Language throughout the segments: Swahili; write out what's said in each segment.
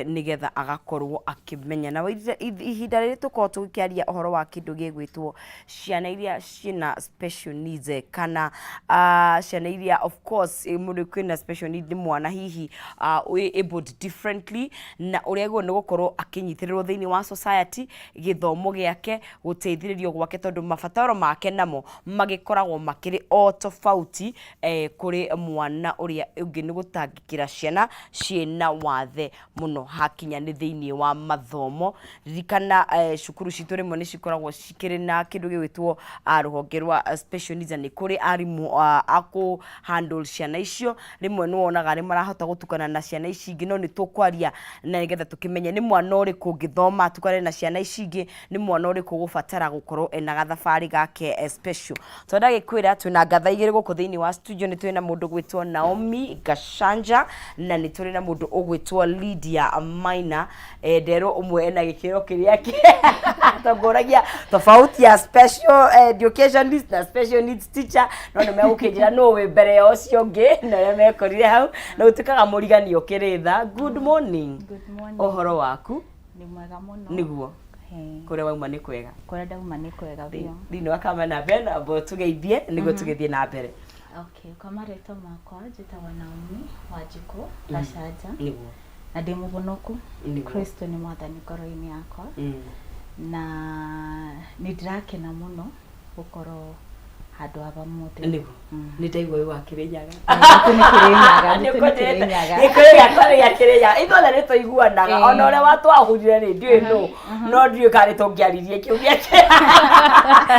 nigetha agakorwo akimenya na ihinda riri tukorwo tukiaria uhoro wa kindu gigwitwo ciana iria ciina special needs kana ciana iria of course mundu kwina special need mwana hihi abled differently na uria ni gukorwo akinyitirirwo thiini wa society githomo giake guteithiririo gwake tondu mabataro make namo magikoragwo makiri o tofauti kuri mwana uria ungi ni gutangikira ciana ciina wathe muno hakinya ni thiini wa mathomo rikana cukuru citu rimwe ni cikoragwo cikiri na kindu gigwitwo ruhonge rwa special needs ni kuri arimu aku handle ciana icio rimwe ni wonaga ni marahota gutukana na ciana ici ingi no ni tukwaria na nigetha tukimenya ni mwana uriku ngithoma tukare na ciana ici ingi ni mwana uriku gubatara gukorwo ena gathabari gake special to ndagikwira twina ngatha igiri guku thiini wa studio ni twina mundu gwitwo Naomi Gashanja na ni turi na mundu ugwitwo Lydia Maina ndero umwe ena gikiro kiria tagoragia tofauti ya special educationist na special needs teacher no ni megukijira no we mbere ya ucio ngi na mekorire hau na utikaga murigani ukiritha. Good morning. Good morning. Ohoro waku ni mwega muno niguo kure wauma ni kwega kure ndauma ni kwega bio thini wa kamera bena bo tugeithie niguo tugithie na mbere. Okay, kwa mareto makwa njitagwo Naomi Wanjiku Gashanja niguo na ndi muhonoku Kristo ni mwathani ngoro-ini yakwa na ni ndirakena muno gukorwo handu aba mute niguo ni ndaigua wa kirinyaga ni kirinyaga ithola rito iguanaga ona ore watu ahurire ni ndiwe no ndiwe kare tongiaririe kiugia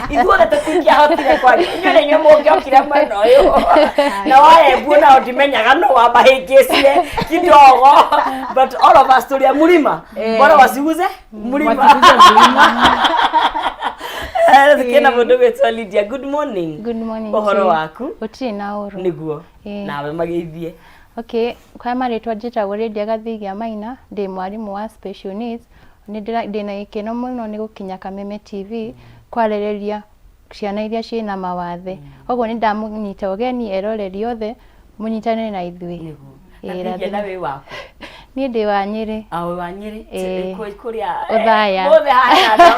ithuothe tutingiahotire kwari inyure nyo mungiokire mwena uyu na waembu na ndimenyaga no wamahingicire kidogo but all of us turia murima bora wasiguze murima Kena mundu gwetwa Lydia. Good morning. Good morning. Ohoro waku utiri na oro niguo nawe magithie. Okay, kwa maretwa njitagwo Lydia Gathigia Maina ndi mwarimu wa special needs ni ndina ikeno muno ni gukinya Kameme TV kwarereria ciana iria ciina mawathe oguo ni ndamunyita ugeni eroreri othe munyitane na ithui Ira na we wako ni ndi wa Nyeri wa Nyeri kuria Uthaya mothe hana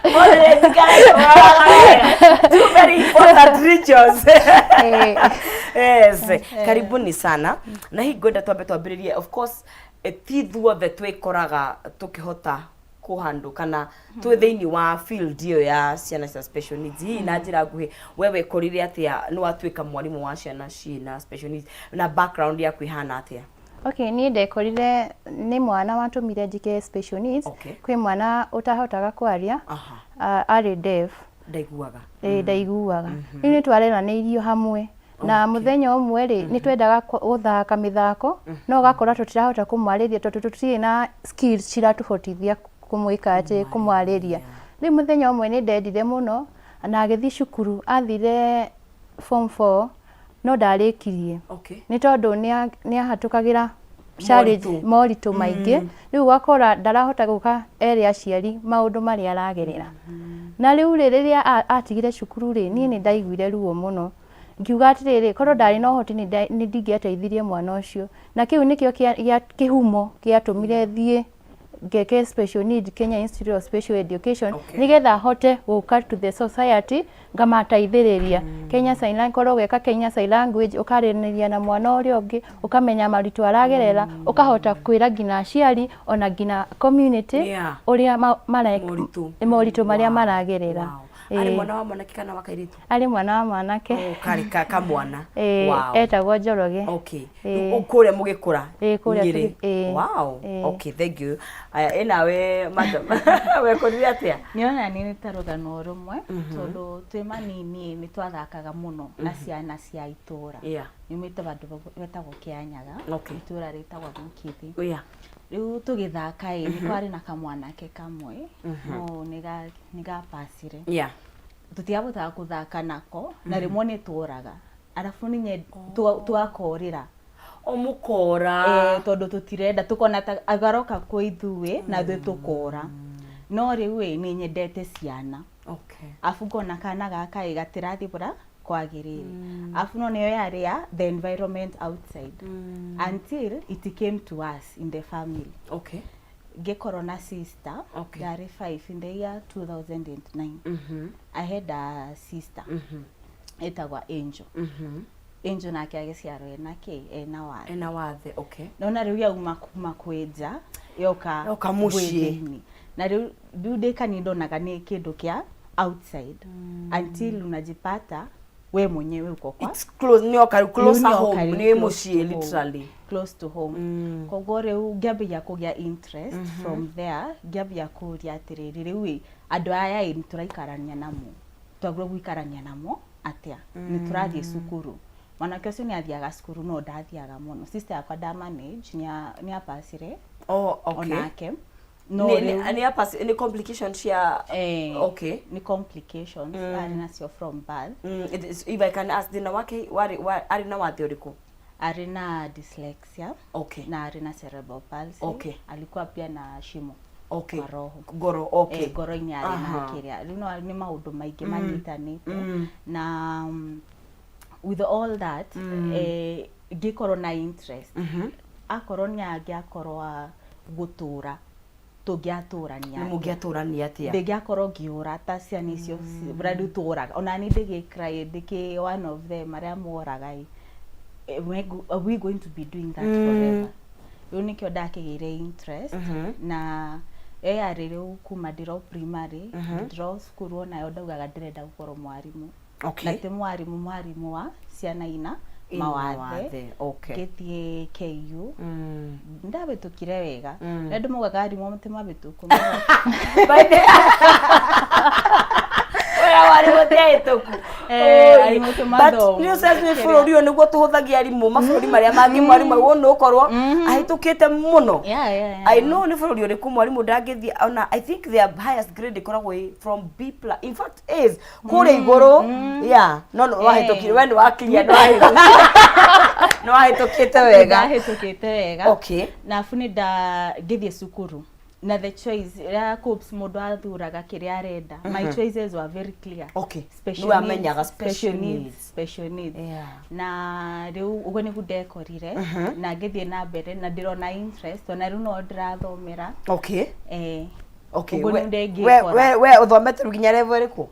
mothe tikara two very important regions. Yes, karibuni sana na hii ngoda twambiririe of course tithuothe twikoraga tukihota kuhandu kana twi thiini wa field iyo ya ciana cia special needs hii na njira nguhi wewe korire atia ni watwika mwarimu wa ciana ciina special needs na background yaku ihana atia? Okay, ni ndekorire ni mwana watumire njike special needs kwi mwana utahotaga kwaria ari deaf ndaiguaga ndaiguaga ni twareranĩirio hamwe na muthenya umwe ri ni twendaga guthaka mithako no gakora tutirahota kumwariria tutiri na skills ciratubotithia kumwika ati kumwariria ni muthenya umwe ni ndendire muno na agithi cukuru athire form 4 no ndarikirie ni tondu ni ahatukagira challenge moritu maingi riu wakora ndarahota guka eri aciari maundu mari aragerera na riu riria atigire cukuru ri ni ndaiguire ruo muno ngiuga atiriri korwo ndari no hoti ni ndingiateithirie mwana ucio na kiu nikio kihumo giatumire thie ngeke special need Kenya Institute of Special Education nigetha hote guka to the society ngamateithiriria Kenya Sign Language korwo geka Kenya Sign Language ukareniria na mwana uri ungi ukamenya maritu aragerera ukahota kwira ngina aciari ona ngina community uria moritu maria maragerera. Ari mwana wa mwanake kana wa kairitu? Ari mwana wa mwanake. Kari ka mwana. Wow. Etagwo Njoroge. Okay. Ukure mugikura. Kuria. Wow. Okay, thank you. Ena we madam. We korire atia? Niona ni tarugano rumwe tondu twi manini ni twathakaga muno na ciana cia itura. Nimite bandu betagwo Kianyaga. Itura ritagwo Mkithi. Riu tugithaka ni kwari na kamwanake kamwe no niga pasire tutiabota kuthaka nako na rimwe ni turaga arafu ninye twakorira omukora tondu tutirenda tukona agaroka kwa ithuwe na thwe tukora no riu ni nyendete ciana afu ngona kana gaka igatirathi bura kwagirire afu no niyo yari ya the environment outside until it came to us in the family. Okay. Ge corona sister yari 5 in the year 2009. I had a sister etagwa Angel. Angel nake agiciarwo enake ena wathe. Okay. Nona riu ya kuma kweja yoka mucie na riu ndeka nindonaga ni kindu kia outside until unajipata we mwenyewe uko kwa it's close ni close to home ni mucie literally close to home. Koguo riu ngambia kugia interest from there, ngambia kuria atiriri riu andu aya ni turaikarania namo twagura guikarania namo atia ni turathie cukuru mwanake ucio ni athiaga cukuru no ndathiaga muno sister yakwa da manage ni apasire onake no ni complications ya okay ni complications and nacio from birth. If I can ask dina wake ari na wathe uriku? Arina dyslexia. Okay. Na arina cerebral palsy. Okay. Alikuwa pia na shimo. Okay. Roho. Goro, okay. Goro-ini arina kiria. Rino ni maundu maingi manyitanite na with all that gikorwo na interest akorwo ni agiakorwo gutura tungiaturania mugiaturania atia ngiakorwo ngiura ta ciana icio bradu turaga ona ni ndigi ndiki one of them aria moraga are we going to be doing that forever? Unikio ndakigire interest na arire kuma ndiro primary ndiro skuru na yo ndaugaga ndirenda gukorwo mwarimu. Okay. Na te mwarimu wa ciana ina mawathe. Okay. Getie KU ndabetukire wega ndu mugaga arimu mutima bituku wari mutetuku ari mutumatho ni says ni bururi o niguo tuhuthagia arimu mabururi maria mangi mwarimu wonu ukorwo ahitukite muno. I know ni bururi uri ku mwarimu ndangithia ona I think their highest grade ikoragwo from B+, in fact is kure iguru no wahitukire we ni wakinya no wahitukite wega. Okay. Na afuni da ngithie cukuru na the choice ya coops mundu athuraga kiria arenda. My choices were very clear. Okay. Special needs. Na riu ugo ni gudekorire na ngithie na mbere na ndirona interest ona riu no ndirathomera. Okay. Okay. Ugo ni ndengikora we uthomete ruginya level iriku?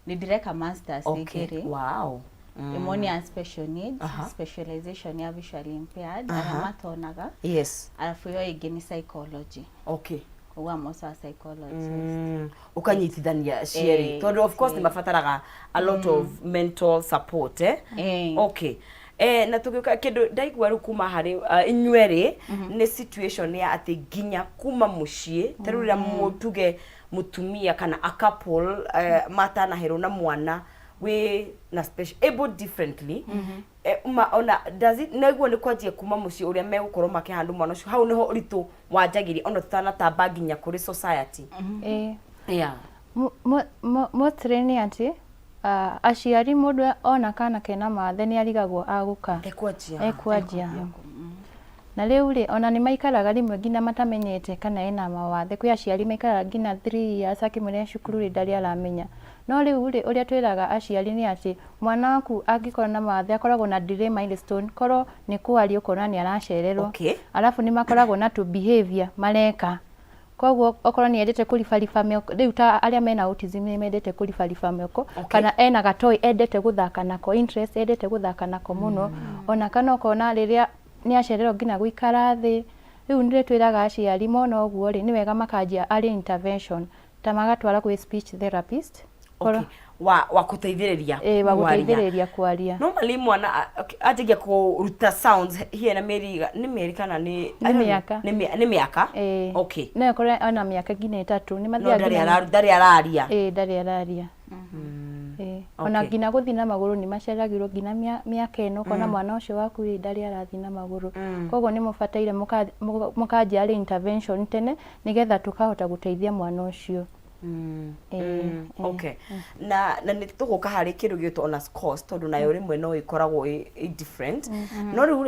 Ni direka masters ikiri. Wow. Imoni ya special needs, specialization ya visually impaired, matonaga. Yes. Alafu yo ingi ni psychology. Okay. Kwa mosa psychologist. Ukanyitithania cieri. Tondu of course ni mafataraga a lot of mental support Okay. Na tugiuka kindu ndaigua ru kuma hari inyweri ni situation ya ati ginya kuma mucie terurira mutuge mutumia kana a couple matana hero na mwana we na special able differently ona does it naiguo ni kwanjie kuma mucie uria megukorwo makihandu mwana ucio hau niho ritu wanjagiri ona tutana tamba ginya kuri society. Motire ni ati aciari mundu ona kana kena mathe ni arigagwo aguka ekwanjia na riu ri ona ni maikaraga rimwe ngina matamenyete kana ena mawathe kwi aciari maikaraga ngina 3 years akimure cukuru ri ndari aramenya no riu ri uria twiraga aciari ni ati mwana waku angikorwo na mawathe akoragwo na delay milestone korwo ni kuario kona ni aracererwo alafu ni makoragwo na to behavior mareka koguo okorwo ni endete kulifalifa meko riu ta aria mena autism ni mendete kulifalifa meko kana ena gatoi endete guthaka nako interest endete guthaka nako muno ona kana okona riria ni acererwo ngina guikara thi riu ndire twiraga aciari mona oguo ri ni wega makanjia ari intervention ta magatwara kwi speech therapist wa kuteithiriria wa kuteithiriria kwaria normally mwana ajigia kuruta sounds here na meriga ni merikana ni miaka okay na kore ona miaka ngine 3 ni mathia ndari araria ndari araria ona ngina guthina maguru ni maceragirwo ngina miaka eno kona mwana ucio waku ndari arathina maguru koguo ni mufataire mukanjia ari intervention tene nigetha tukahota guteithia mwana ucio. Okay. Na ni tuguka hari kindu gitwa honors course tondu nayo rimwe no ikoragwo different no riu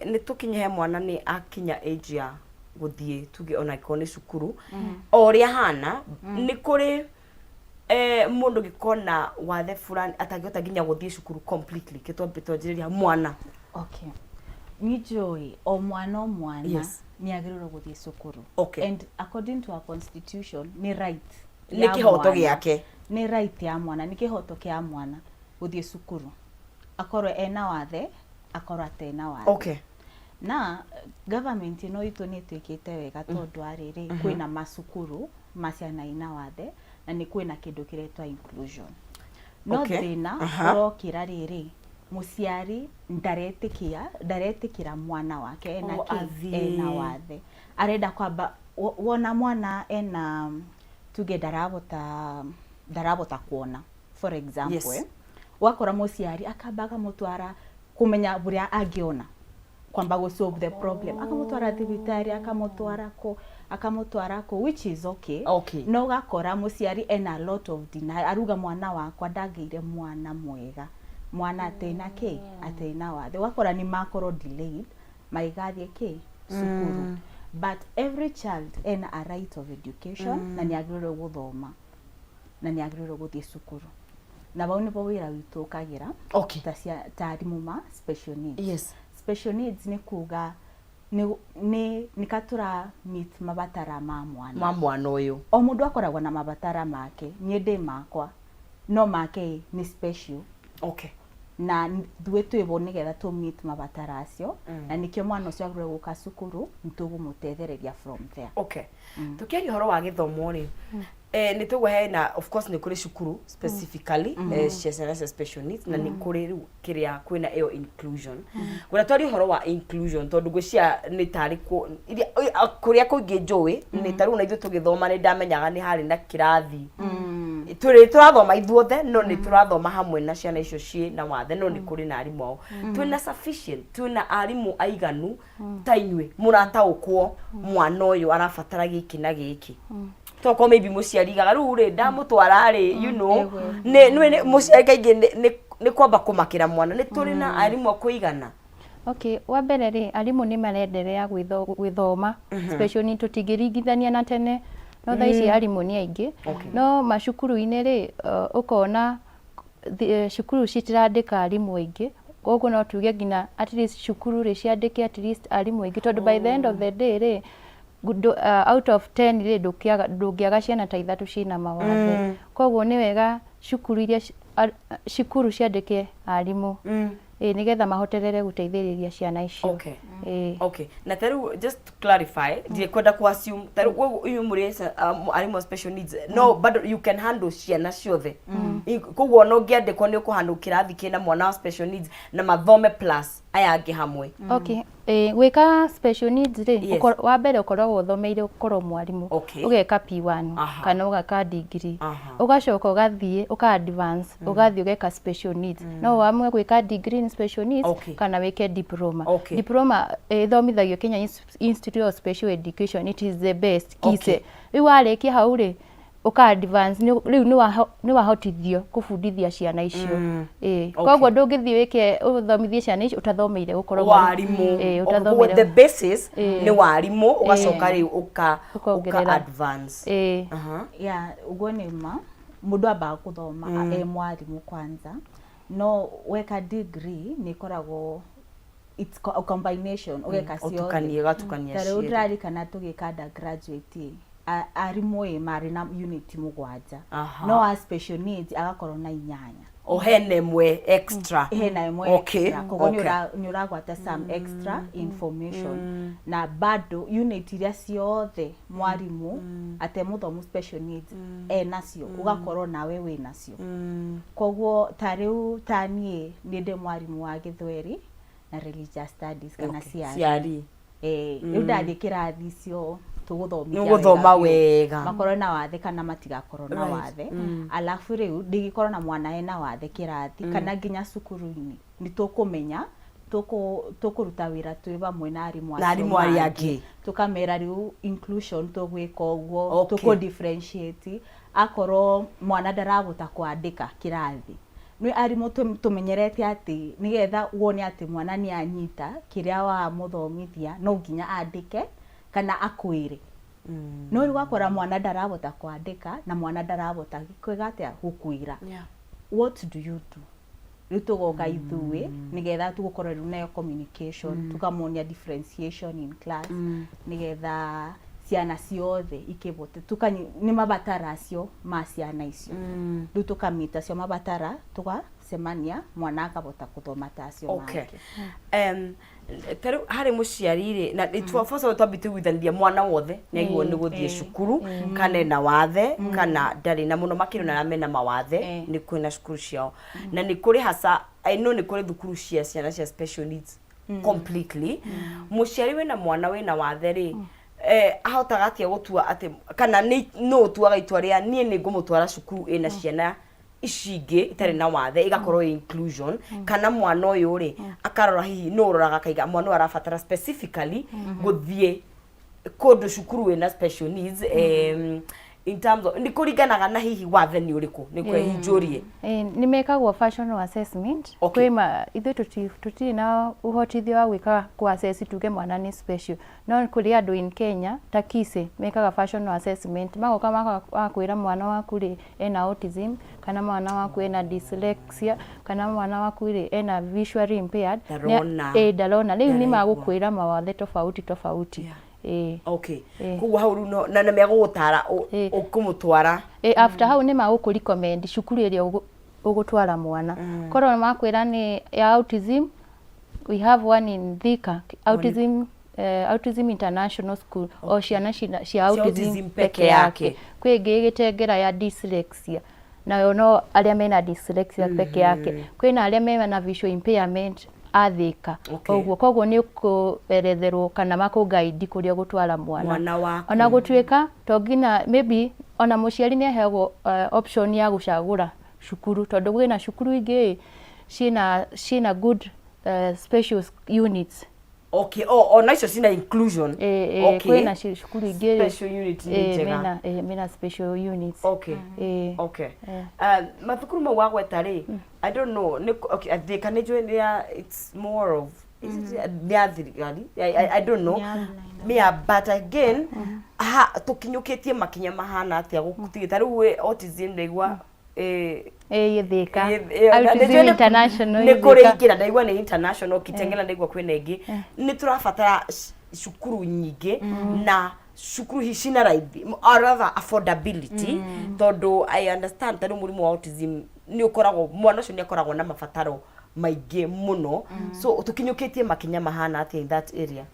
ni tukinye mwana ni akinya age ya guthie tuge ona ikone cukuru oria hana ni kuri mundu gikona wathe fulani atangihota nginya guthie cukuru completely kitwambitwanjiriria mwana okay ni joy o mwana Yes. ni agiriro guthie cukuru Okay. and according to our constitution ni right ni kihoto giake ni right ya mwana ni kihoto kia mwana guthie cukuru akorwo ena wathe akorwo atena wathe okay na government ino itu ni twikite wega tondu ariri kwina masukuru maciana ina wathe na ni kwina kindu kiretwa inclusion no Okay. thina urokira riri muciari ndaretikira mwana wake ena ena wathe arenda kwamba wona mwana ena tuge darabota kuona for example Yes. wakora muciari akabaga mutwara kumenya buria angiona kwamba go solve the problem akamutwara thibitari akamutwara ko which is okay no gakora muciari ena a lot of deny aruga mwana wakwa ndangire mwana mwega mwana atena wathe wakora ni makoro delayed maigathie cukuru but every child ena a right of education na ni agiriro guthoma na ni agiriro guthie cukuru na bau ni bo wira witu kagira okay ta arimu ma special needs yes special needs ni kuga ni katura meet mabatara ma mwana uyu o mundu akoragwa na mabatara make nyende makwa no make ni special okay na duwe twebo nigetha to meet mabatara acio na nikio mwana ucio agirwo guka cukuru nitugumutethereria from there okay tukiaria horo wa githomo ri ni tuguhe na of course ni kuri cukuru specifically ciana special needs na ni kuri riu kiria kwina iyo inclusion kuna twari horo wa inclusion tondu gwicia ni tari kuria kuingi njui ni tari una ithu tugithoma ni ndamenyaga ni hari na kirathi turathoma ithuothe no ni turathoma hamwe na ciana icio cie na wathe no ni kuri na arimu ao twina sufficient twina arimu aiganu ta inywe murataukwo mwana uyu arabatara giki na giki toko maybe muciari gaga ru ri ndamutwara ri you know ni muciari kaingi ni kwamba kumakira mwana ni turi na arimu akuigana okay wa mbere ri arimu ni marenderea gwithoma special ni tutingiringithania na tene no thaa ici arimu ni aingi no macukuru-ini ri ukona cukuru citirandika arimu aingi koguo no tuge ngina at least cukuru ri ciandike at least arimu aingi tondu by the end of the day ri out of 10 ri ndungiaga ciana ta ithatu cina mawathe koguo ni wega cukuru ciandike arimu nigetha mahoterere guteithiriria ciana icio okay okay na taru just to clarify die kwenda ku assume taru uyu muri arimu special needs no but you can handle ciana ciothe koguo no ngiandikwo ni ukuhandle kirathi kina mwana wa special needs na mathome plus aya angi hamwe okay gwika special needs ri wa mbere ukoragwo uthomeire ukorwo mwarimu ugeka P1 kana ugaka degree ugacoka ugathie uka advance ugathie ugeka special needs no wamwe gwika degree in special needs kana wike diploma diploma thomithagio Kenya Institute of Special Education it is the best kise riu warĩkia hau ri uka advance riu ni wahotithio kubundithia ciana icio koguo ndungithii wike uthomithie ciana icio utathomeire gukorwo warimu utathomire the basis ni warimu ugacoka riu uka advance ya uguo ni ma mundu amba kuthoma mwarimu kwanza no weka degree ni koragwo it's a combination ugeka cio utukania tare udrari kana tugika undergraduate arimu mari na unit mugwanja no a special needs agakorwo na 8 hene mwe extra hena imwe extra koguo ni uragwata some extra information na bado unit iria ciothe mwarimu ate muthomu special needs nacio ugakorwo nawe we nacio koguo tariu tanie ni ndi mwarimu wa Githweri na religious studies kana ciari riu ndathie kirathi cio tuguthoma wega makorwo na wathe kana matigakorwo na wathe alafu riu ndigikorwo na mwana ena wathe kirathi kana nginya cukuru-ini ni tukumenya tukuruta wira twi bamwe na arimu aria angi tukamera riu inclusion tugwika uguo tuku differentiate akorwo mwana ndarabuta kwandika kirathi ni arimu tumenyerete ati nigetha wone ati mwana ni anyita kiria wa muthomithia no nginya andike kana akwire no rugakora mwana ndarabota kwandika na mwana ndarabota kwigatia gukwira what do you do riu tugoka ithuĩ nigetha tugukorwo nayo communication tukamonia differentiation in class nigetha ciana ciothe ikibote ni mabatara acio ma ciana icio riu tukamita cio mabatara tugasemania mwana akabota kuthoma tacio okay pero hari muciari na itwafosa utabitu withandia mwana wothe nĩguo nĩ gũthie cukuru kana na wathe kana ndari na muno makiro na mena mawathe nĩ kwina cukuru ciao na nĩ kuri hasa I know nĩ kuri thukuru cia ciana cia special needs completely muciari wena mwana wena wathe ri ahotaga atia gutua ati kana no tuaga itua ria nie nĩ ngũmũtwara cukuru ina ciana icingĩ itari na wathe igakorwo inclusion kana mwana uyu ri akarora hihi no uroraga kaiga mwana arabatara specifically guthie kundu cukuru ina special needs in terms of ndikuringanaga na hihi wathe ni uriku ni kwehinjurie ni mekagwo functional assessment kwima ithu tuti na uhotithio wa gwika ku assess tuge mwana ni special no kuri andu in Kenya takise mekaga functional assessment magoka makwira mwana waku ri ena autism kana mwana waku ena dyslexia kana mwana waku ri ena visually impaired darona riu ni magukwira mawathe tofauti okay kuwa hau no na megutara ukumutwara after hau ni maguku recommend cukuru iria ugutwara mwana korwo makwira ni ya autism we have one in Thika autism international school o ciana cia autism peke yake kwingi gitengera ya dyslexia na no aria mena dyslexia peke yake kwina aria mena visual impairment athika koguo ni kueretherwo kana mako guide kuria gutwara mwana waku ona gutwika tongina maybe ona muciari ni ahego option ya gucagura cukuru tondu gwina cukuru ingi cina good special units okay ona icio cina inclusion okay kwina cukuru ingi special unit ni njega mena special units okay okay mathukuru mau wagweta ri I don't know okay they can enjoy there it's more of is it I don't know but again tukinyukitie makinya mahana atia gukutigita riu autism ndaigua Thika autism international ni kuri ikira ndaigua ni international kitengela ndaigua kwina ingi ni turabatara cukuru nyingi na cukuru hicina raithi or rather affordability tondu I understand tari murimu wa autism ni ukoragwo mwana ucio ni akoragwo na mabataro maingi muno so tukinyukitie makinya mahana atia in that area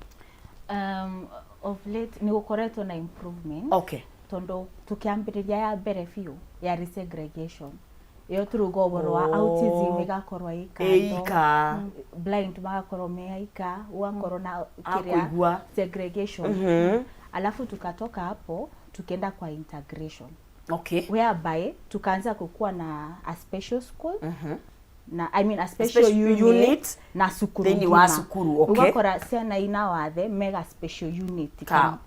of late ni gukoretwo na improvement okay tondu tukiambiriria ya mbere fiu ya resegregation iyo turuga uboro wa autism igakorwa ika blind magakorwo meika ugakorwo na kiria segregation alafu tukatoka hapo tukienda kwa integration okay whereby tukaanza kukua na a special school na I mean a special unit na sukuru ni wa sukuru okay ugakora ciana ina wathe mega special unit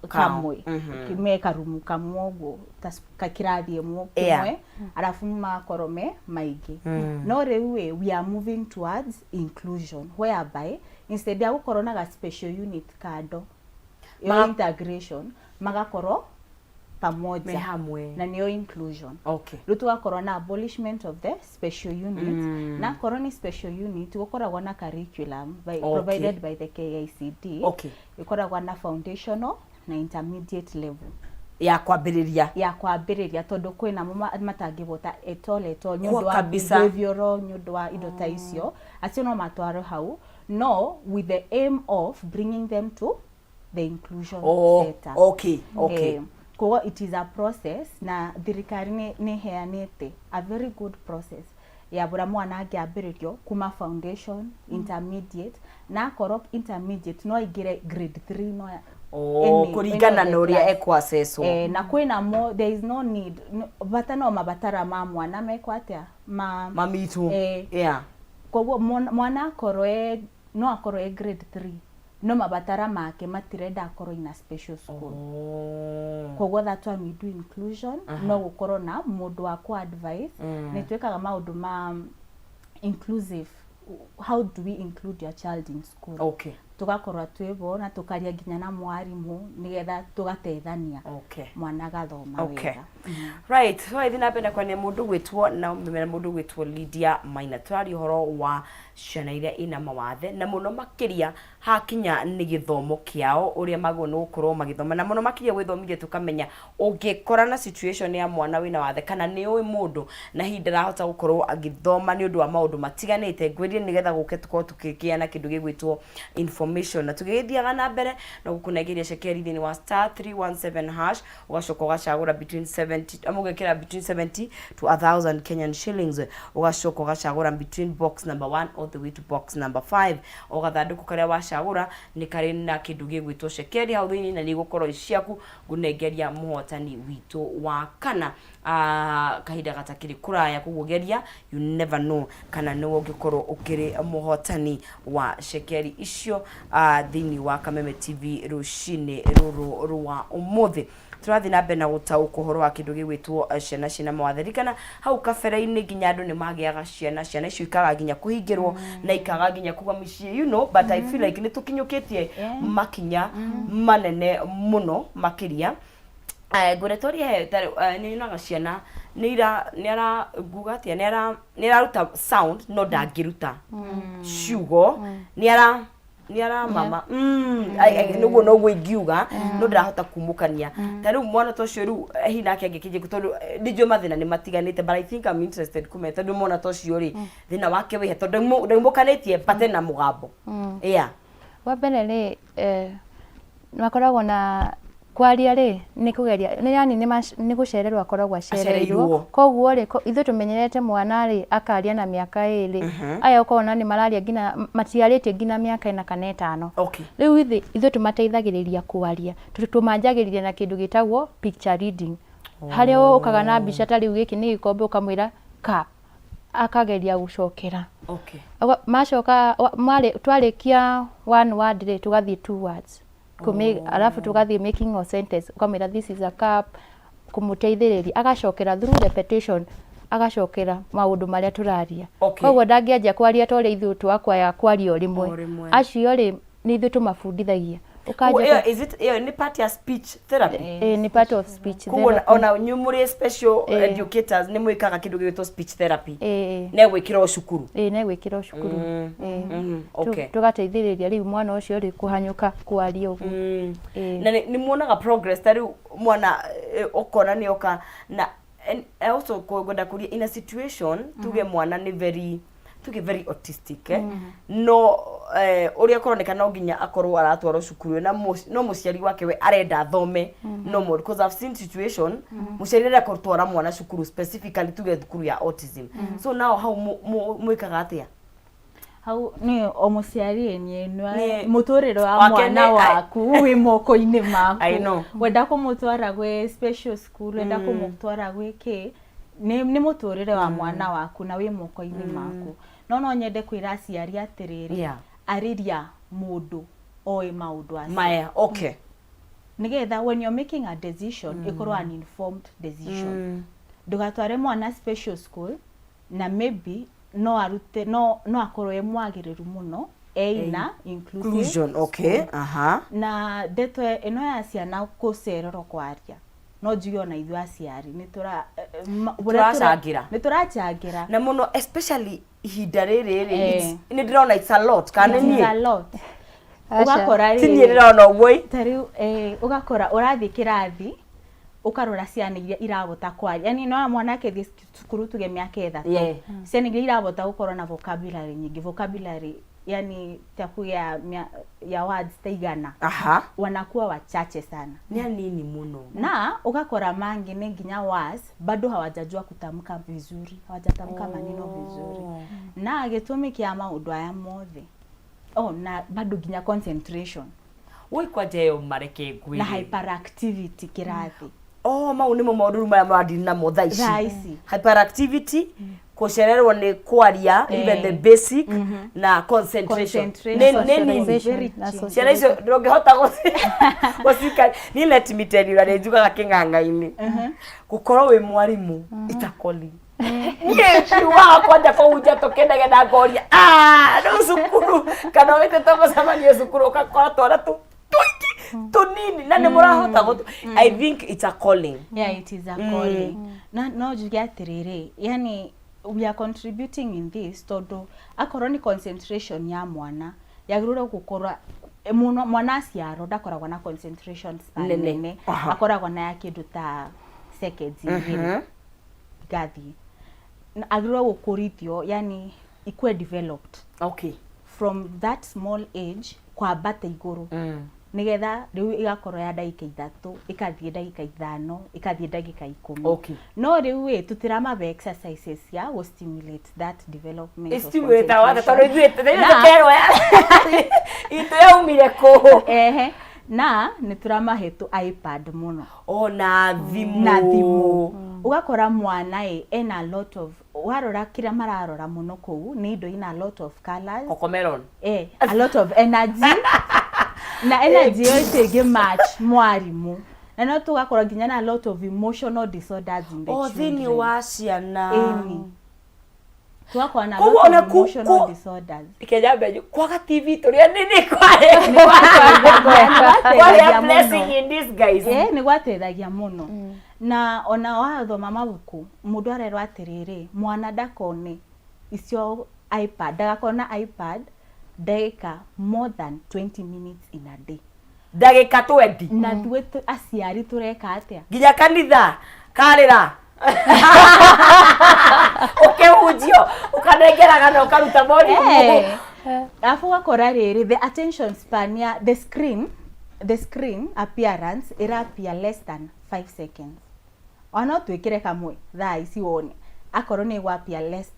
kamwe kimeka rumu kamwogo kakirathie mwo kimwe alafu makorome maigi no riu we are moving towards inclusion whereby instead ya gukorwo na special unit kado integration magakorwo pamoja hamwe na niyo inclusion okay rutu gakorwo na abolishment of the special unit na koroni special unit gukoragwo na curriculum provided by the KICD okay ikoragwo na foundational na intermediate level ya kwambiriria tondu kwina matangibota etole nyundu wa behavioral nyundu wa indo ta icio acio no matwaro hau no with the aim of bringing them to the inclusion setup okay Kwa it is a process na thirikari ni heanite a very good process ya bura mwana angiambiririo kuma foundation intermediate na korop intermediate no igire grade 3 no kuringana na uria ekwaseso na kwina more there is no need bata no mabatara ma mwana mekwatia mamitu kwa mwana akorwe no akorwe grade 3 no mabatara make matirenda akorwo in a special school kogwo that one we do inclusion no gukorwo na mundu wa ku advice ni twekaga maundu ma inclusive how do we include your child in school tugakorwa twebo na tukaria nginya na mwarimu nigetha tugateithania mwana gathoma wega. Right, so ithi napenda kwa ni mundu gwitwo na mundu gwitwo Lydia Maina, twari horo wa ciana iria ina mawathe na muno makiria hakinya ni githomo kiao uria magwo no gukorwo magithoma na muno makiria gwithomithia tukamenya ungikora na situation ya mwana wina wathe kana ni uwi mundu na hinda rahota gukorwo agithoma ni undu wa maundu matiganite ngwendie nigetha guke tukorwo tukigia na kindu gigwitwo information na tugithiaga na mbere na gukunegeria cekeri thini wa *317# ugacoka ugacagura between 70 amugekira between 70 to 1000 Kenyan shillings ugacoka ugacagura between box number 1 all the way to box number 5 ugathanduku karia wacagura ni kari na kindu gigwitwo cekeri hau thini na ni gukorwo iciaku gunegeria muhotani witu wa kana kahinda gatakiri kuraya kugugeria you never know kana no ungikorwo ukiri muhotani wa cekeri icio thini wa Kameme TV rucine ruru ruwa umuthi turathi na mbere na gutauka uhoro wa kindu gigwitwo ciana cina mawathe kana hau kabere-ini nginya andu ni magiaga ciana icio ikaga nginya kuhingirwo na ikaga nginya kuga mucii but I feel like ni tukinyukitie makinya manene muno makiria nguretoria ni naga ciana ni ara gugatia ni ara ruta sound no dangiruta ciugo ni ara mama nugo no gwigiuga no ndirahota kumukania tariu mwana tocio riu hina ake angikije tondu ndijo mathina ni matiganite but I think I'm interested kumenya tondu mwana tocio ri thina wake wihe tondu ndimukanitie pate na mugambo wa mbere ri makoragwo na kwaria ri ni kugeria ni yani ni gucererwa akoragwo acereirwo koguo ri ithu tumenyerete mwana ri akaria na miaka 2 aya ukona ni malaria ngina matiarite ngina miaka 4 kana 5 riu ithu tumateithagiriria kwaria tumanjagiriria na kindu gitagwo picture reading haria ukaga na mbica tari giki ni gikombe ukamwira ka akageria gucokera macoka twarikia one word ri tugathie two words alafu tugathie making a sentence ukamira this is a cup kumuteithiriria agacokera through repetition agacokera maundu maria turaria koguo ndangianjia kwaria tore ithu twakwa ya kwaria rimwe acio ri ni ithu tumafundithagia is it ni part ya speech therapy ni part of speech therapy ona nyumuri special educators ni mwikaga kindu gitwo speech therapy ne gwikira cukuru ne gwikira cukuru tugateithiriria riu mwana ucio ri kuhanyuka kwaria ugu na ni muonaga progress tari mwana okona ni oka na also kwenda kuria in a situation tuge mwana ni very autistic no uria koroneka no nginya akorwo aratwaro cukuru na no muciari wake we arenda thome no more because I've seen situation muciari arenda kurutwara mwana cukuru specifically tuge thukuru ya autism so now how mwikaga atia hau ni o muciari ni muturiro wa mwana waku wi moko-ini maku wenda kumutwara gwe special school wenda kumutwara gwiki ni muturire wa mwana waku na wi moko-ini maku no nyende kwira aciari atiriri ariria mundu oi maundu acio maya nigetha when you're making a decision ikorwo an informed decision ndugatware mwana special school na maybe no arute no akorwo mwagiriru muno na inclusion na deto eno ya ciana kucerero kwaria no njuyo na ithu aciari ni turacangira na muno especially ihinda riri ni ndirona it's a lot kana ni a lot ugakora ri ni ndirona ugoi tariu ugakora urathi kirathi ukarora ciana iria irabota kwaria yani no mwana ke cukuru tuge miaka 3 ciana iria irabota gukorwo na vocabulary nyingi vocabulary yani taku ya words taigana wanakuwa wachache sana ni nini muno na ukakora mangi ni nginya words bado hawajajua kutamka vizuri hawajatamka maneno vizuri na gitumi kia maundu aya mothe na bado nginya concentration woi kwa jeo mareke ngwi na hyperactivity kirathi mau nimo maundu maya maradi na mothaici hyperactivity kucererwo ni kwaria even the basic na concentration ciana icio ndungihota gusika ni let me tell you na njugaga king'ang'a-ini gukorwo wi mwarimu itakoli Ye kiwa kwanja kuja tokenda na ngoria no sukuru kana wete tomo samani sukuru ukakora twara tu tunini na nemurahota gutu. I think it's a calling. Yeah, it is a calling. No jugia atiriri, yani we are contributing in this todo akorwo ni concentration ya mwana yagirura gukora mwana aciaro ndakoragwo na concentration span nene, akoragwo na ya kindu ta seconds igiri gathi agirura gukurithio, yani ikwe developed from that small age kwa bata iguru nigetha riu igakorwo ya ndagika 3 ikathie ndagika 5 ikathie ndagika 10. No riu tutirama be exercises ya go stimulate that development. Stimulate wata tondo ithuite kerwa itu yaumire ku na niturama hetu iPad muno na thimu ugakora mwana ena a lot of warora kira mararora muno ku ni indo ina a lot of colors cocomelon a lot of energy na energy yote ge match mwarimu na no tugakora ginya na a lot of emotional disorders in the children. Thini wa ciana twakwa na a lot of emotional disorders ikejambe kwaga TV turia nini kware blessing in this guys ni gwatethagia muno na ona wathoma mabuku mundu arerwa atiriri mwana ndakone icio iPad ndagakona iPad ndagika more than 20 minutes in a day. Ndagika 20 na tuwe aciari tureka atia ginya kanitha karira ukehujio ukanengeraga na ukaruta mori afu gakora riri the attention span ya the screen appearance irapia less than 5 seconds. Ona twikire kamwe thaa ici wone akorwo ni gwapia less,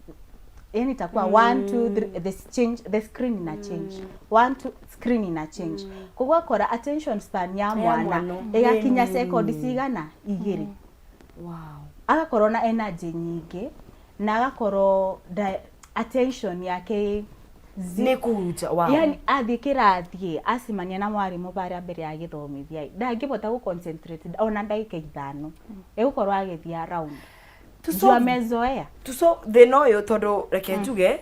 yani itakuwa 1 2 3 the screen ina change 1 2 screen ina change kugwa kora attention span ya mwana igakinya sekondi cigana igiri. Agakorwo na energy nyingi na agakorwo attention yake ni kuhuja yani athi kirathie acimania na mwarimu baria mbere ya githomithia ndangibota gu concentrate ona ndagika 5 egukorwo agithia around tuso mezoea tuso the noyo todo reke njuge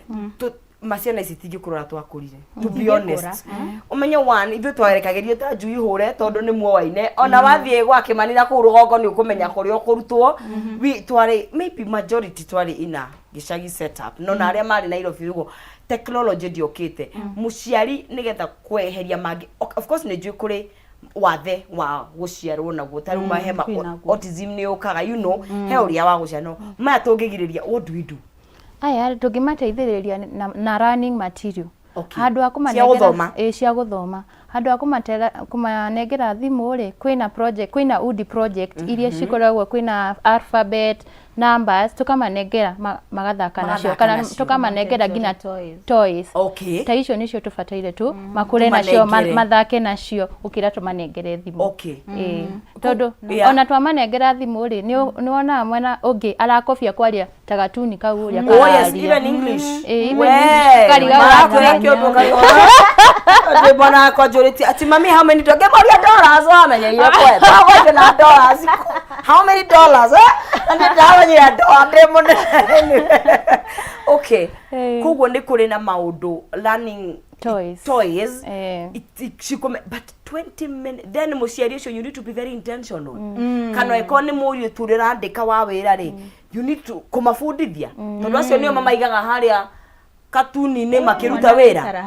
maciana ici tingikurora twakurire to be honest umenye one ithu twarekageria ta njui hure tondu ni muoine ona wathie gwake manira ku rugongo ni ukumenya kuri okurutwo we twari maybe majority twari ina gicagi setup no na aria mari Nairobi rugo technology ndiokite muciari nigetha kweheria magi of course ni njui kuri wathe wa guciarwo naguo taru mahema autism ni ukaga he uria wa guciarwo maya tungigiriria what do we do? Aya tungimateithiriria na learning material handu akumanengera cia guthoma handu akumanengera thimu ri kwina project kwina UD project iria cikoragwo kwina alphabet numbers tukamanengera magathaka nacio kana tukamanengera gina toys ta icio nicio tubataire tu makure nacio mathake nacio ukira tumanengere thimu tondu ona twamanengera thimu ri ni wona mwena ungi arakobia kwaria ta gatuni kau uria kararia even English kariga ati bona ko joriti ati mami how many dollars wamenya ile kwa kwa na dollars how many dollars and ya kugwo ni kuri na maundu learning toys but 20 minutes then muciari ucio you need to be very intentional kana ikoni muri turira ndika wa wira ri you need to kumafundithia tondu acio nio mamaigaga haria katuni ni makiruta wira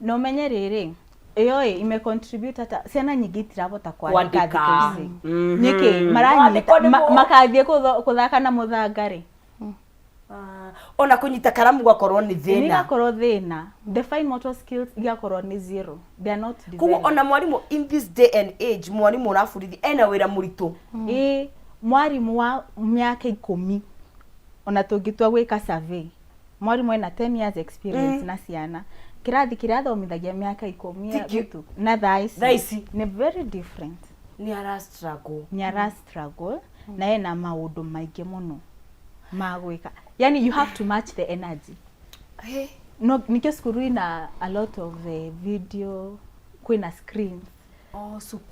no menye riri iyo ime contribute ata ciana nyingi tirabota kwandika niki maranyita makathie kuthaka na muthangari ona kunyita karamu gwakorwo ni thina ni gakorwo thina the fine motor skills gakorwo ni zero, they are not developed. Kuko ona mwarimu in this day and age mwarimu urafurithi ena wira muritu mwarimu wa miaka 10 ona tungitwa gwika survey mwarimu ena 10 years experience na ciana kirathi kirathomithagia miaka 10 gitu na thaisi ni very different ni ara struggle na ena maundu maingi muno magwika, yani you have to match the energy. No nikyo skuru ina a lot of video kwina screens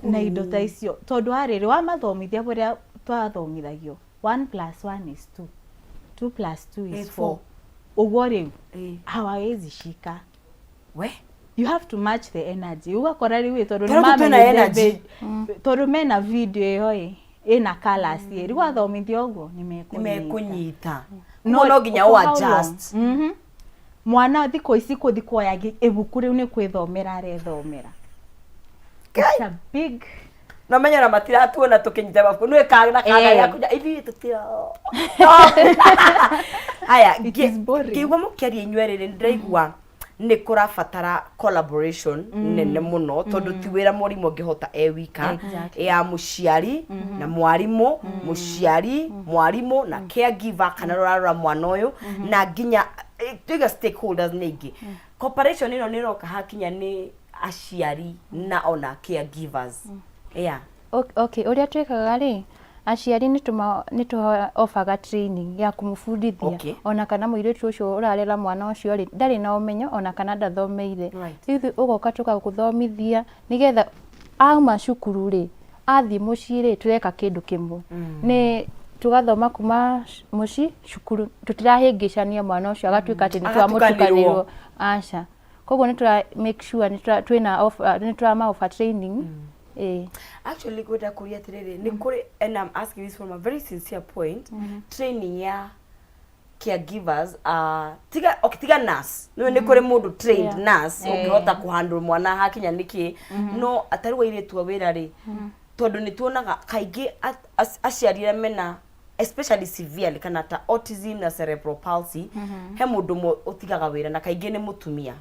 na indo ta icio tondu ariri wa mathomithia buria twathomithagio 1 + 1 is 2 2 + 2 is 4 uguo riu hawawezi shika we you have to match the energy ugakora riu tondu ni mama energy tondu mena video iyo ina colors riu athomithio uguo nimekunyita no nginya o adjust mwana thiko ici kuthi kuoya ibuku riu ni kwithomera arethomera it's a big no menya na matiratuona tukinyita babu no ekaga kaga ya kuja ithi tutira haya kiugo mukiaria inywerere ndiraigua ni kurabatara collaboration nene muno tondu ti wira murimo ngihota wika ya muciari na mwarimu muciari mwarimu na caregiver kana rora mwana uyu na nginya tiga stakeholders ningi cooperation ino ni roka hakinya ni aciari na ona caregivers okay uria twekaga ri aciari ni ofaga training ya kumufundithia ona kana muiritu ucio urarera mwana ucio ri ndari na umenyo ona kana ndathomeire ithu ugoka tukaguthomithia nigetha auma cukuru ri athi mucii ri tureka kindu kimwe ni tugathoma kuma mucii cukuru tutirahingicania mwana ucio agatuika ati ni twamutukanirwo aca koguo ni tura make sure ni tura ma offer training actually kwenda kuria tiriri ni kuri and I'm asking this from a very sincere point training ya caregivers tiga nurse ni kuri mundu trained nurse ukihota kuhandle mwana hakinya niki no atariwa ile tu wira ri tondu ni tuonaga kaingi aciarire mena especially severely kana ta autism na cerebral palsy he mundu utigaga wira na kaingi ni mutumia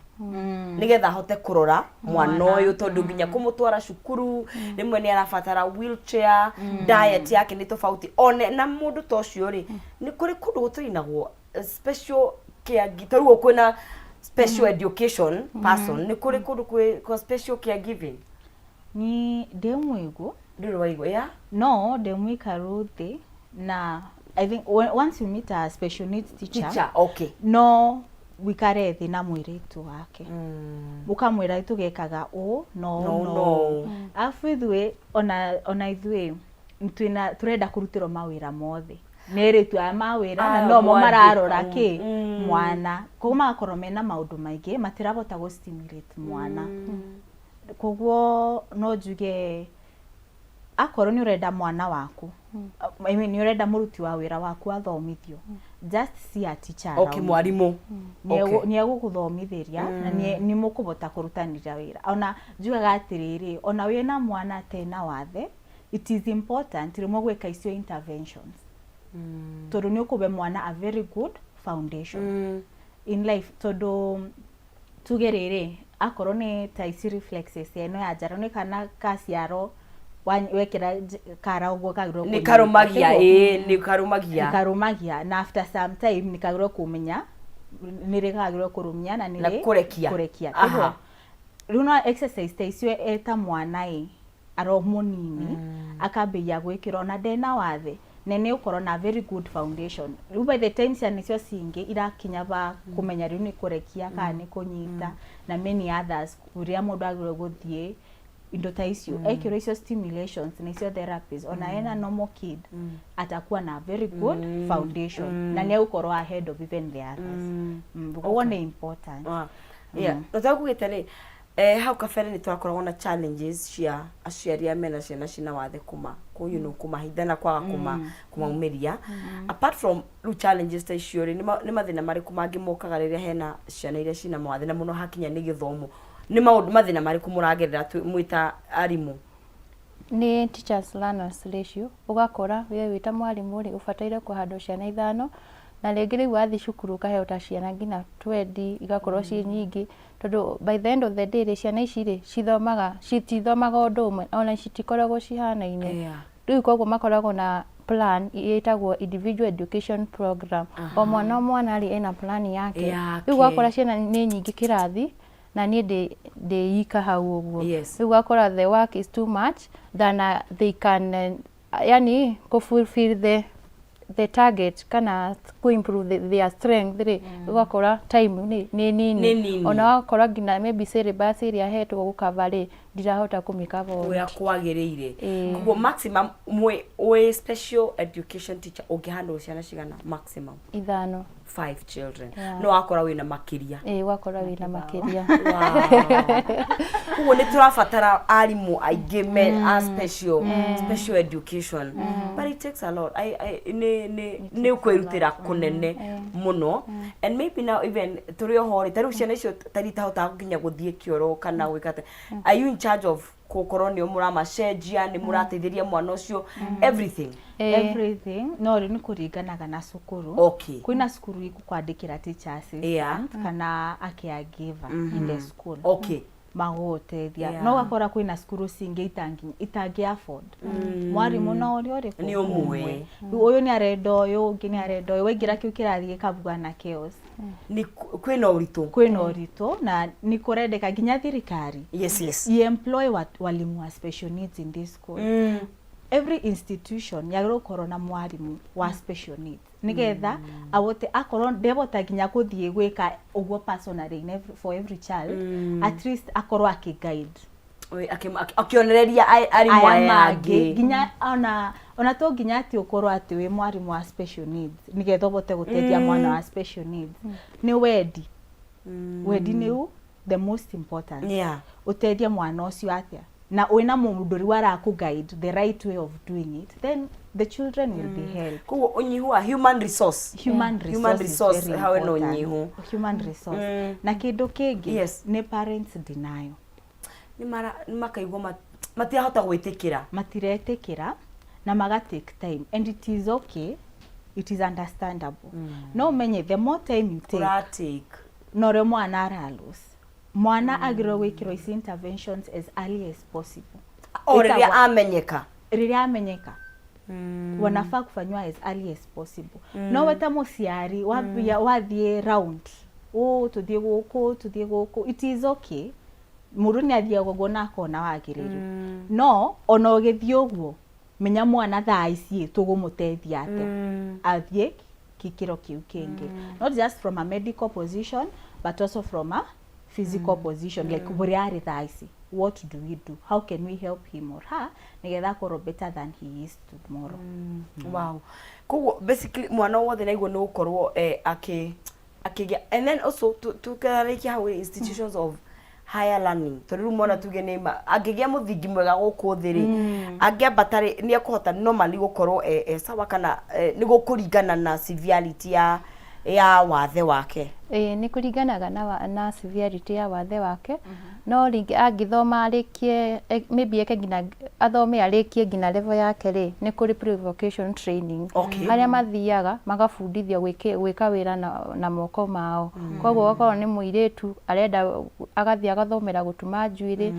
nigetha hote kurora mwana uyu tondu nginya kumutwara cukuru rimwe ni arabatara wheelchair diet yake ni tofauti one na mundu tocio ri ni kuri kundu gutuinagwo special care gitaruo kwina special education person ni kuri kundu kwa special caregiving ni demwego ndiro waigo no demwika ruthi na I think once you meet a special needs teacher okay no wikare thi na mwiritu wake mukamwira tugekaga no afu ithwe ona ithwe turenda kurutiro mawira mothe neritu aya mawira na no mo mararora ki mwana kuma akorwo mena maundu maingi matirabota go stimulate mwana koguo no njuge akorwo ni urenda mwana waku I mean ni urenda muruti wa wira waku athomithio just see a teacher okay mwarimu ni egukuthomithiria na ni mukubota kurutanira wira ona njugaga atiriri ona wina mwana tena wathe it is important rimwe gweka icio interventions tondu ni ukube mwana a very good foundation in life tondu tugerere akorwo ni taisi reflexes eno ya jaro ni kana kasiaro wekira kara ugo kagiro ni karumagia ni karumagia na after some time ni kagiro kumenya nire kagiro kurumia na nire kurekia aha runa exercise taisio eta mwana aro munini akambia gwikira na dena wathe nene ukoro na very good foundation riu by the time cia nicio cingi irakinya ba kumenya riu ni kurekia kana ni kunyita na many others kuria mundu agire guthie indo taisio ekiro icio stimulations na icio therapies ona ena normal kid atakuwa na very good foundation na ni ukoro ahead of even the others one important notaka kugitare how kafere ni twakoragwo na challenges cia aciari amena ciana cina wathe kuma kuma hidana kwa kumaumiria apart from the challenges ta icio ni mathina mariku mangi mokaga riria hena ciana iria cina mawathe na muno hakinya ni githomo ni maundu mathina mariku muragerera mwita arimu ni teachers learners ratio ugakora we wita mwarimu ri ufataire kuhando ciana ithano na rĩngĩ rĩu athi cukuru kaheo ta ciana ngina 20 igakorwo ci nyingi tondu by the end of the day ri ciana ici ri citithomaga ũndũ ũmwe ona citikoragwo cihanaine rĩu koguo makoragwo na plan yetagwo individual education program o mwana ri ena plan yake rĩu gwakora ciana nĩ nyingi kĩrathi na niĩ ndĩika hau ũguo rĩu gwakora the work is too much than they can yani fulfill the target kana to improve their strength ri ugakora time ni nini ona wakora ngina maybe syllabus iri ahetwo gukava ri ndirahota kumikava uya kwagiriire kugo maximum we special education teacher ungihandle ciana cigana maximum 5 children no akora wina makiria wakora wina makiria kugo ni turafatara arimu aige me special education but it takes a lot ne kwirutira kunene muno and maybe now even turi ohori taru ciana icio taritahota nginya guthie kioro kana wikate are you in charge of kokoroni muramacenjia ni murateithiria mwana ucio everything no ni kuringanaga na cukuru okay kwina cukuru igukwandikira teacher assistant kana a caregiver in the school okay magoteithia no gakora kwina cukuru cingi itangi afford mwarimu no uri ni umwe uyu ni arenda uyu ungi ni arenda uyu waingira kiu kirathi gikabuga na chaos ni kwina uritu na ni kurendeka nginya thirikari yes employ walimu wa special needs in this school every institution yagiro korona mwarimu wa special needs nigetha awote akorwo ndebota nginya kuthie gwika uguo personally for every child at least akorwo akiguide akionereria arimu aya nginya ona to nginya ati ukorwo ati we mwarimu wa special needs nigetha bote guteithia mwana wa special needs ni wedi ni the most important uteithia mwana ucio atia na wina munduri wara ku guide the right way of doing it then the children will be helped ku unyihu a human resource hawe no unyihu human resource na kindu kingi ni parents denial ni makaigwa matihota gwitikira matiretikira na maga take time and it is okay, it is understandable no menye the more time you take no re mwana aralose mwana agiro gwikiro is interventions as early as possible riria amenyeka wanafaa kufanywa as early as possible no weta musiari wathie round tuthie guku it is okay muruni athie gogo na kona wagiririo no ona ugithie uguo menya mwana thaa ici tugumuteithia ate athie kikiro kiu kingi not just from a medical position but also from a physical position like buriari thaa ici what do we do, how can we help him or her nigetha korwo better than he is tomorrow wow kugo basically mwana wothe naiguo no ukorwo akigia and then also tukarikia how institutions of higher learning turiru mona tuge nema agigia muthingi mwega guku thiri agia batari ni akuhota normally gukorwo sawa kana ni gukuringana na severity ya wathe wake ni kuringanaga na severity ya wathe wake no ringi angithoma arikie maybe eke ngina athome arikie ngina level yake ri ni kuri pre-vocation training haria mathiaga magabundithio gwika wira na moko mao koguo gakoro ni muiretu arenda agathia agathomera gutuma njuiri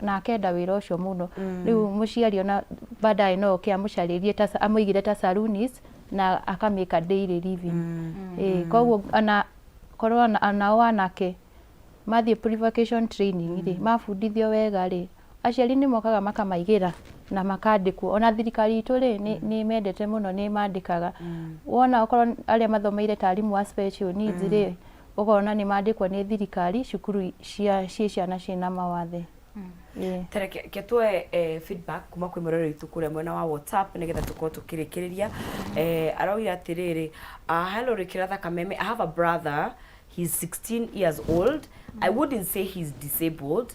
na akenda wira ucio muno riu muciari ona baadaye no kia mucaririe ta amuigire ta salonist na akamika daily living koguo ana korwo anao anake mathie pre-vocation training ri mabundithio wega ri aciari ni mokaga makamaigira na makandikwo ona thirikari itu ri ni mendete muno ni mandikaga wona okorwo aria mathomeire tarimu wa special needs ri ukona ni mandikwo ni thirikari cukuru ciana cina mawathe tereke tue feedback kuma kwi murore itu kuria mwena wa WhatsApp nigetha tuko tukirikiriria arauya atiriri hello Rikiratha Kameme, I have a brother, he's 16 years old. I wouldn't say he's disabled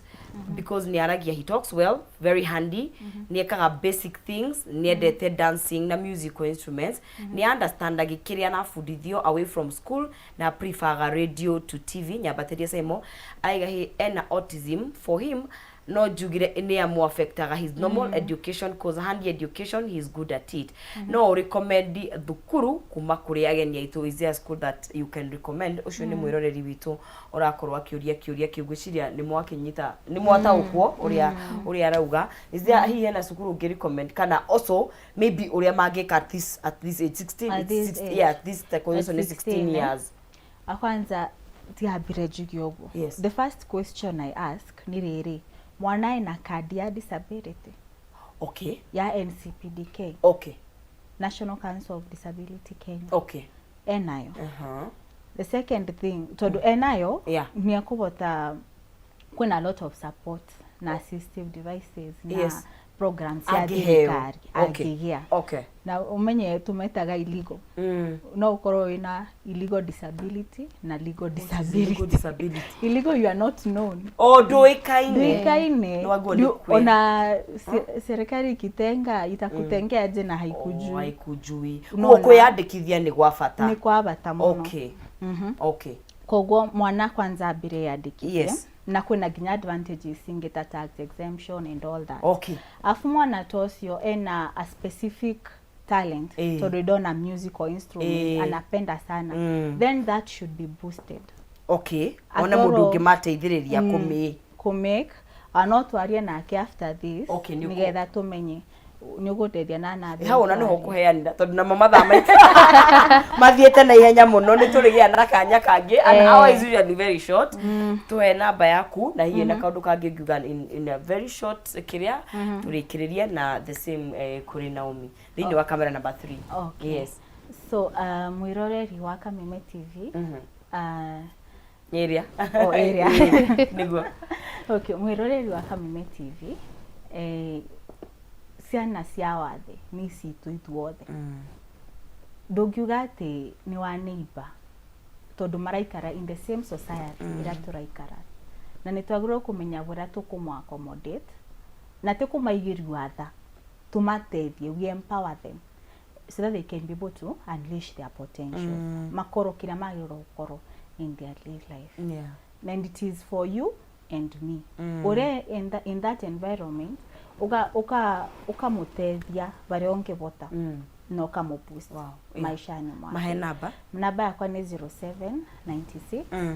because niaragia he talks well, very handy, niekaga basic things, niendete dancing na musical instruments, ni understand agikiria na fundithio away from school na prefer radio to TV nyabateria semo aiga he ena autism for him no jugire ni amu affectaga his normal education cause handy education he is good at it no recommend thukuru kuma kuri ageni aitu is there a school that you can recommend ucio ni mwiroreri witu orakorwa akiuria kiugwiciria ni mwakinyita ni mwata ukwo uria arauga is there he na sukuru ngi recommend kana also maybe uria mangika at this age 16 yeah this technology is 16 years akwanza tiabire jugiogo the first question I ask ni riri mwana ina kadi ya disability ya NCPDK National Council of Disability Kenya enayo the second thing todo enayo ni akubota kuna a lot of support na assistive devices Yes. na programs ya Angĩheo. thirikari Okay. angĩgĩa. Okay. Na umenye tumetaga illegal. No ukorwo wina illegal disability na legal disability. Illegal you are not known. Nduĩkaine. Ona serikali ikitenga itakutengea aje na haikujui. Haikujui. Kwĩyandĩkithia nĩ gwa bata. Ni kwa bata muno. Okay. Okay. Koguo mwana kwanza ambire yandĩkithie. Yes. Na kwĩna nginya advantages ingĩ tax exemption and all that. Okay. Afu mwana tocio ena a specific talent tondũ ndona musical instrument anapenda sana, then that should be boosted. Okay. Ona mũndũ ũngĩmateithĩrĩria kumake anotwarie nake after this okay, nigetha tumenye nĩũgũteithia na nathi. Hau ona nĩho kũheanira tondũ na mathaa maitũ mathiĩte na ihenya mũno nĩ tũrĩgĩa na kanya kangĩ and hour is usually very short. Tuhe namba yaku na hihi na kaũndũ kangĩ ngiuga in a very short kĩrĩa tũrĩkĩrĩria na the same kũrĩ Naomi thĩinĩ wa camera number 3. Okay. Yes. So mwĩroreri wa Kameme TV area niguo. Okay, mwĩroreri wa Kameme TV ciana cia wathe ni citũ ithuothe. Ndũngiuga atĩ nĩ wa neighbor tondũ maraikara in the same society ĩrĩa tũraikara, na nĩ twagĩrĩirwo kũmenya ũrĩa tũkũma-accommodate na tũkũmaigĩria tha, tũmateithie, we empower them so that they can be able to unleash their potential. Makorwo kĩrĩa magĩrĩirwo gũkorwo in their life. Yeah. And it is for you and me. Ore in that environment ukamũteithia barĩa ũngĩhota na ũkamũboost maishani mwake. Mahe namba? Namba yakwa nĩ 0796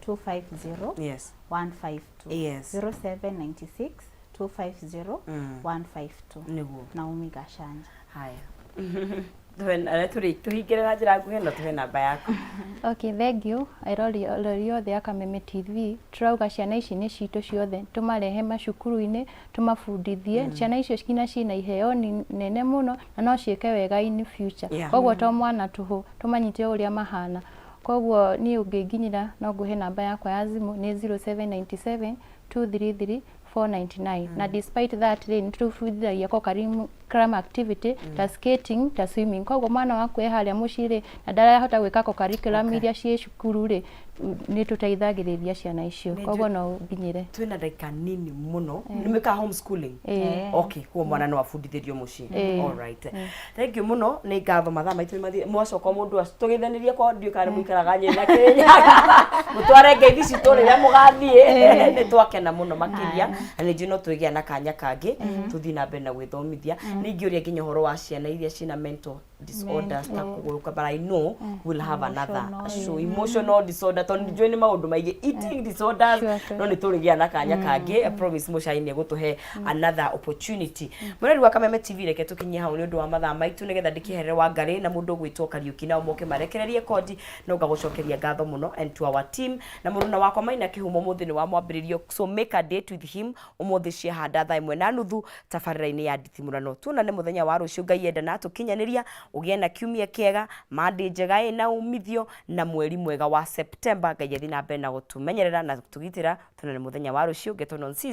250 yes 152. Yes. 0796 250 152. Niguo. Naomi Gachanja. Haya. Tuhingĩre na njĩra nguhĩ na tuhe namba yaku. Okay, thank you. Airori othe a Kameme TV, turauga ciana ici nĩ citũ ciothe, tumarehe macukuru-inĩ, tumabundithie. Ciana icio ciina iheo nene mũno na no ciĩke wega in future. Koguo to mwana tũhũ, tumanyite ũrĩa mahana. Koguo niĩ ũngĩnginyĩra no nguhe namba yakwa ya thimũ nĩ 0797 233 499. Na despite that nĩ tũbundithagia kwa curriculum activity ta skating ta swimming. Koguo mwana waku harĩa mũciĩ na ndarahota gwĩka curriculum iria ciĩ cukuru nĩ tũteithagĩrĩria ciana icio. Koguo no nginyĩre. Twĩna ndagĩka nini mũno. Nĩmĩka homeschooling. Okay, kuo mwana no abundithĩrio mũciĩ. All right. Thank you mũno. Nĩ ngatho mathaa maitũ mathiĩ mwacoka mũndũ tũgĩthanĩria kwa ndio kana mũikaraga nyina Kenya. Mũtware ngeithi citũ rĩrĩa mũgathiĩ. Nĩ twakena mũno makĩria. Na nĩ no twĩgĩa na kanya kangĩ tũthiĩ na mbere na gwĩthomithia. Ningĩ ũrĩa nginya ũhoro wa ciana iria cina mental disorders ta kũgũrũka, but I know we'll have another show. Emotional disorder tondũ njũĩ nĩ maũndũ maingĩ, eating disorders no nĩ tũrĩgĩa na kanya kangĩ. I promise Mũchai nĩ egũtũhe another opportunity. Mwĩrori wa Kameme TV reke tũkinyie hau nĩ ũndũ wa mathaa maitũ nĩgetha ndĩkĩhere Wangari na mũndũ ũgwĩtwo Kariũki nao moke marekererie kondi no ngagũcokeria ngatho mũno and to our team na mũruna wakwa Maina Kĩhumo mũthĩ nĩ wa mwambĩrĩrio, so make a date with him ũmũthĩ ciahanda 1:30 tabarĩra-inĩ ya nditimũrano. Tuonane mũthenya wa rũciũ Ngai enda na tũkinyanĩria, ũgĩe na kiumia kĩega, Monday njega ĩna umithio na mweri mwega wa September. Ngai athĩ na mbere na gũtũmenyerera na gũtũgitĩra. Tuonane mũthenya wa rũciũ. Get on season.